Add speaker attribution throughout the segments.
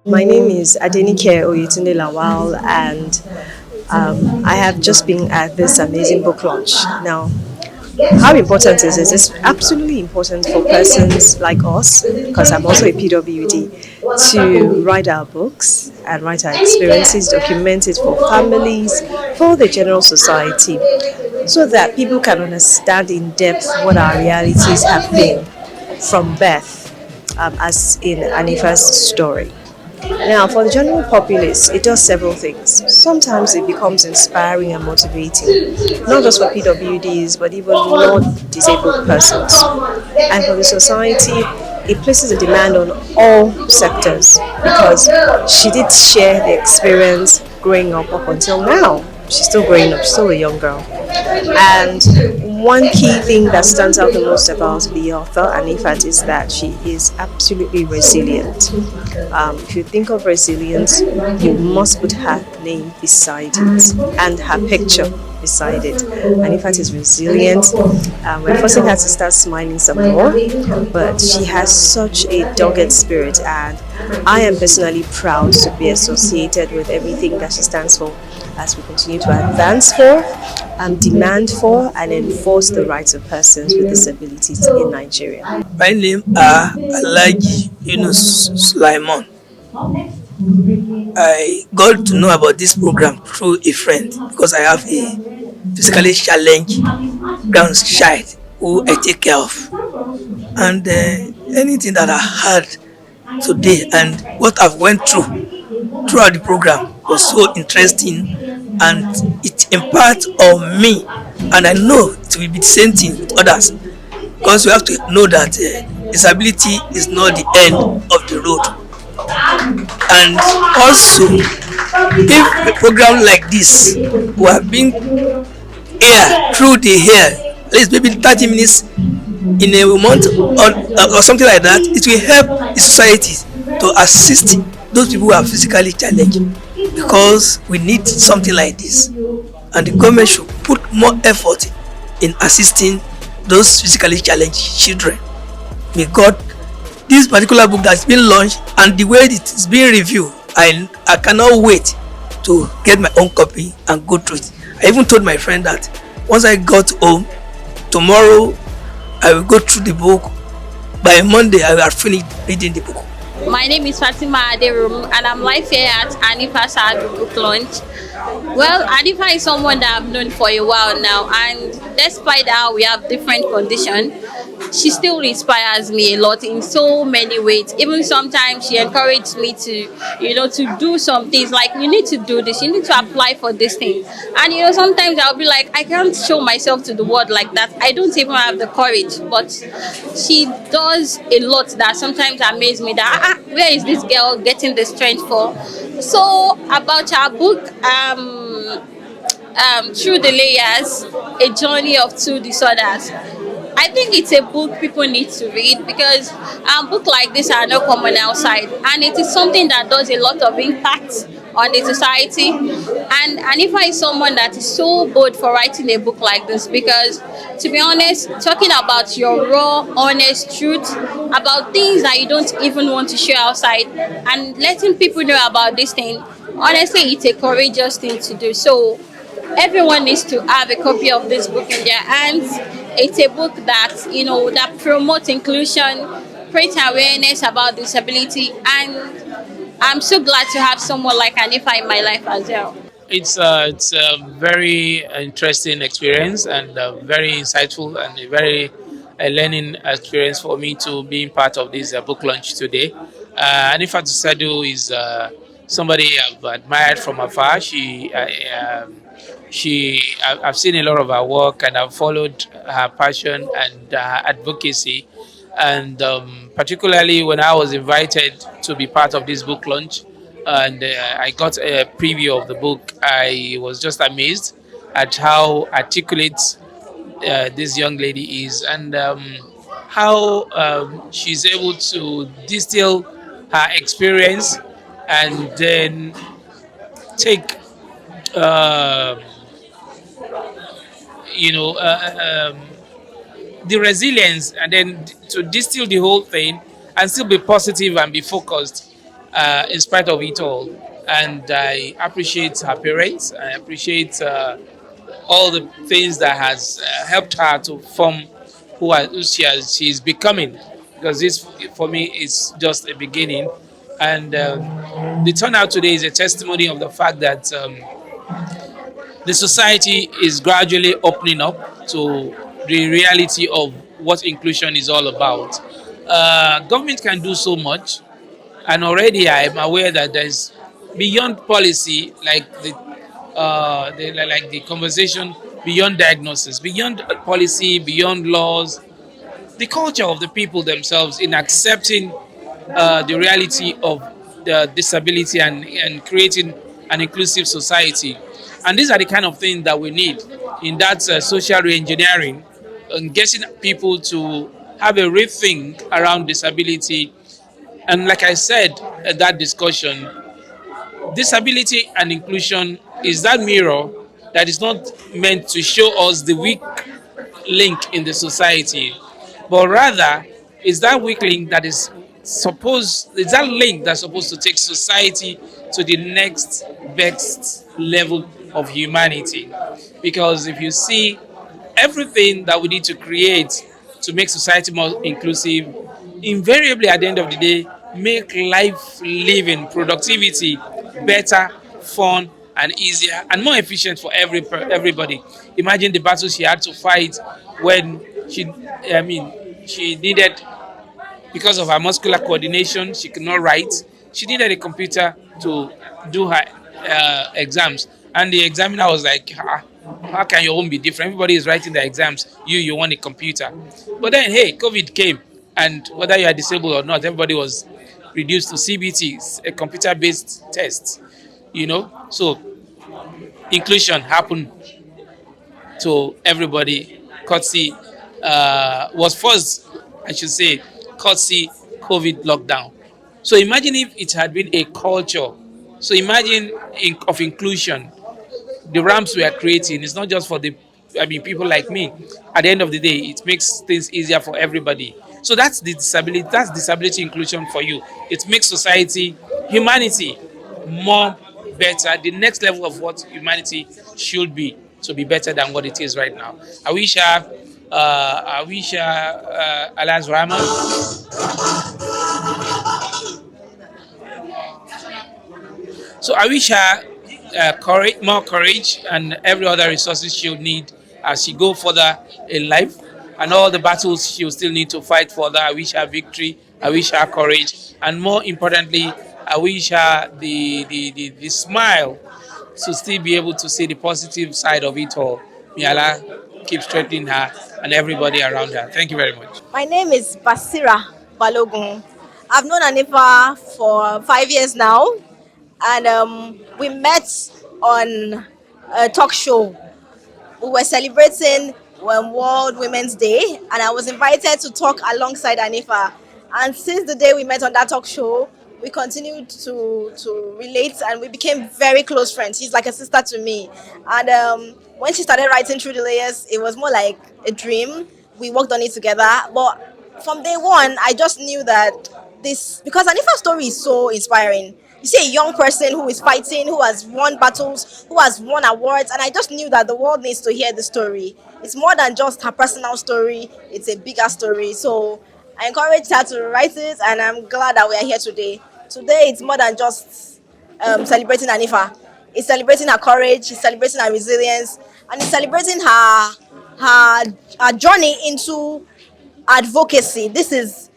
Speaker 1: My name is Adenike Oyetunde Lawal, and I have just been at this amazing book launch. Now, how important is this? It's absolutely important for persons like us, because I'm also a PWD, to write our books and write our experiences, document it for families, for the general society, so that people can understand in depth what our realities have been from birth, as in Anifa's story. Now, for the general populace, it does several things. Sometimes it becomes inspiring and motivating, not just for PWDs, but even non-disabled persons. And for the society, it places a demand on all sectors because she did share the experience growing up until now. She's still growing up, she's still a young girl. And one key thing that stands out the most about the author, Anifat, is that she is absolutely resilient. If you think of resilience, you must put her name beside it and her picture beside it. Anifat is resilient. We're forcing her to start smiling some more, but she has such a dogged spirit, and I am personally proud to be associated with everything that she stands for as we continue to advance for, demand for, and enforce the rights of persons with disabilities in Nigeria.
Speaker 2: My name is Alaji Yunus Sulaiman. I got to know about this program through a friend because I have a physically challenged grandchild who I take care of. And anything that I heard today and what I've went throughout the program was so interesting, and it impacts on me, and I know it will be the same thing with others, because we have to know that disability is not the end of the road. And also, if a program like this were being aired through the air, at least maybe 30 minutes in a month or something like that, it will help the society to assist those people who are physically challenged, because we need something like this, and the government should put more effort in assisting those physically challenged children. May God, this particular book that's been launched and the way it is being reviewed, I cannot wait to get my own copy and go through it. I even told my friend that once I got home tomorrow, I will go through the book. By Monday, I will have finished reading the book.
Speaker 3: My name is Fatima Aderum, and I'm live here at Anifa Sadu Book Launch. Well, Anifa is someone that I've known for a while now, and despite how we have different conditions, she still inspires me a lot in so many ways. Even sometimes she encourages me to do some things like, you need to do this, you need to apply for this thing. And sometimes I'll be like, I can't show myself to the world like that. I don't even have the courage. But she does a lot that sometimes amazes me that where is this girl getting the strength for? So about her book, Through the Layers, A Journey of Two Disorders. I think it's a book people need to read because books like this are not common outside, and it is something that does a lot of impact on the society. And Anifa is someone that is so bold for writing a book like this because, to be honest, talking about your raw, honest truth about things that you don't even want to share outside and letting people know about this thing, honestly, it's a courageous thing to do. So everyone needs to have a copy of this book in their hands. It's a book that that promotes inclusion, creates awareness about disability, and I'm so glad to have someone like Anifa in my life as well.
Speaker 4: It's a very interesting experience and very insightful and a very learning experience for me to be part of this book launch today. Anifat Sadu is somebody I've admired from afar. I've seen a lot of her work and I've followed her passion and her advocacy. And particularly when I was invited to be part of this book launch, and I got a preview of the book, I was just amazed at how articulate this young lady is, and how she's able to distill her experience and then take uh, you know the resilience and then to distill the whole thing and still be positive and be focused. in spite of it all. And I appreciate her parents. I appreciate all the things that has helped her to form who she's becoming. Because this, for me, is just a beginning. And the turnout today is a testimony of the fact that the society is gradually opening up to the reality of what inclusion is all about. Government can do so much, and already I am aware that there's beyond policy, like the conversation beyond diagnosis, beyond policy, beyond laws, the culture of the people themselves in accepting the reality of the disability and creating an inclusive society. And these are the kind of things that we need in that social reengineering and getting people to have a rethink around disability. And like I said at that discussion, disability and inclusion is that mirror that is not meant to show us the weak link in the society, but rather is that weak link that is that link that's supposed to take society to the next best level of humanity. Because if you see everything that we need to create to make society more inclusive, invariably at the end of the day, make life living, productivity better, fun, and easier and more efficient for everybody. Imagine the battles she had to fight when she needed, because of her muscular coordination, she could not write. She needed a computer to do her exams. And the examiner was like, how can your own be different? Everybody is writing their exams. You want a computer. But then, hey, COVID came. And whether you are disabled or not, everybody was reduced to CBT, a computer-based test. So inclusion happened to everybody. Courtesy was first, I should say, courtesy COVID lockdown. So imagine if it had been a culture. So imagine of inclusion, the ramps we are creating. It's not just for people like me. At the end of the day, it makes things easier for everybody. So that's disability inclusion for you. It makes society, humanity, more better, the next level of what humanity should be, to be better than what it is right now. I wish Allah's Rahman. So I wish her more courage, and every other resources she'll need as she go further in life, and all the battles she'll still need to fight further. I wish her victory. I wish her courage, and more importantly, I wish her the smile to still be able to see the positive side of it all. May Allah keep strengthening her and everybody around her. Thank you very much.
Speaker 5: My name is Basira Balogun. I've known Anifa for 5 years now, and we met on a talk show. We were celebrating World Women's Day, and I was invited to talk alongside Anifa. And since the day we met on that talk show, we continued to relate, and we became very close friends. She's like a sister to me. And when she started writing Through the Layers, it was more like a dream. We worked on it together. But from day one, I just knew that because Anifa's story is so inspiring. You see a young person who is fighting, who has won battles, who has won awards, and I just knew that the world needs to hear the story. It's more than just her personal story, it's a bigger story. So I encouraged her to write it, and I'm glad that we are here today. Today, it's more than just celebrating Anifa. It's celebrating her courage, it's celebrating her resilience, and it's celebrating her journey into advocacy. This is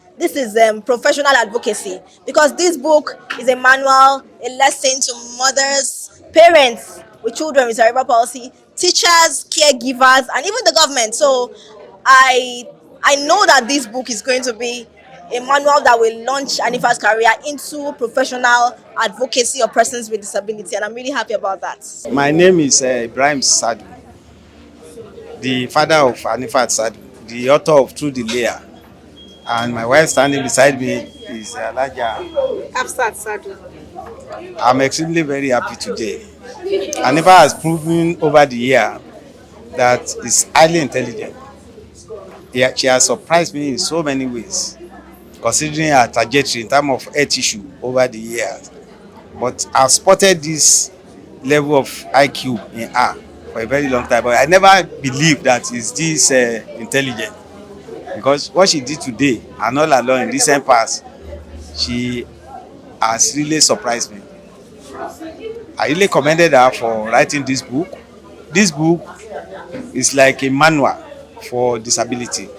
Speaker 5: professional advocacy, because this book is a manual, a lesson to mothers, parents with children with cerebral palsy, teachers, caregivers, and even the government. So I know that this book is going to be a manual that will launch Anifa's career into professional advocacy of persons with disability, and I'm really happy about that.
Speaker 6: My name is Ibrahim Sadu, the father of Anifa Sadu, the author of Through the Layer. And my wife standing beside me is Alaja
Speaker 5: Hafsat Sadu.
Speaker 6: I'm extremely very happy today. Anifa has proven over the year that is highly intelligent. She has surprised me in so many ways. considering her trajectory in terms of health issue over the years. But I've spotted this level of IQ in her for a very long time. But I never believed that it's this intelligent. Because what she did today and all along in recent past, she has really surprised me. I really commended her for writing this book. This book is like a manual for disability.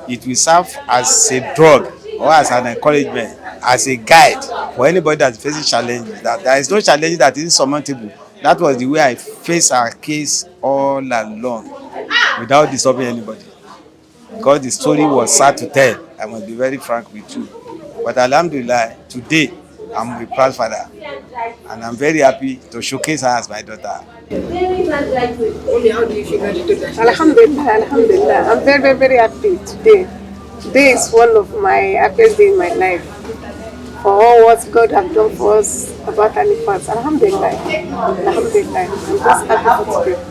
Speaker 6: It will serve as a drug or as an encouragement, as a guide for anybody that's facing challenges. That there is no challenge that is insurmountable. That was the way I faced our case all along without disturbing anybody. Because the story was sad to tell, I must be very frank with you. But alhamdulillah, today I'm a proud father and I'm very happy to showcase her as my daughter.
Speaker 7: Alhamdulillah, Alhamdulillah. I'm very, very, very happy today. Today is one of my happiest days in my life. For all what God has done for us about Hanifat. Alhamdulillah. Alhamdulillah. I'm just happy for today.